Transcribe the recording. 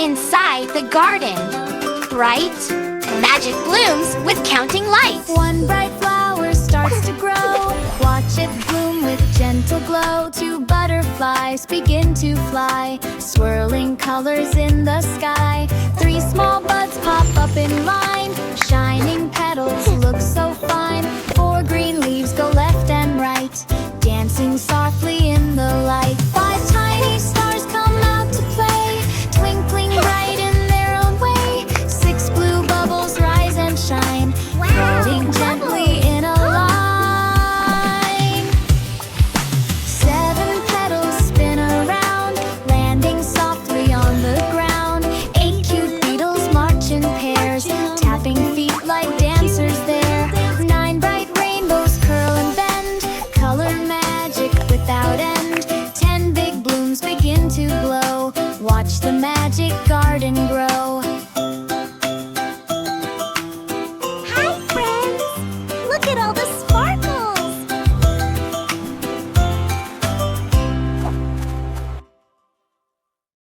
inside the garden. Bright, magic blooms with counting lights. One bright flower starts to grow. Watch it bloom with gentle glow. Two butterflies begin to fly, swirling colors in the sky. Three small buds pop up in line, shining petals look so fine. Four green leaves go left and right, dancing softly in the light. Five tiny stars come out to play, twinkling bright in their own way. Six blue bubbles rise and shine, floating gently in a line. Seven petals spin around, landing softly on the ground. Eight cute beetles march in pairs, tapping feet like dancers there. Nine bright rainbows curl and bend, color magic without end. 10 big blooms begin to glow, watch the magic garden grow.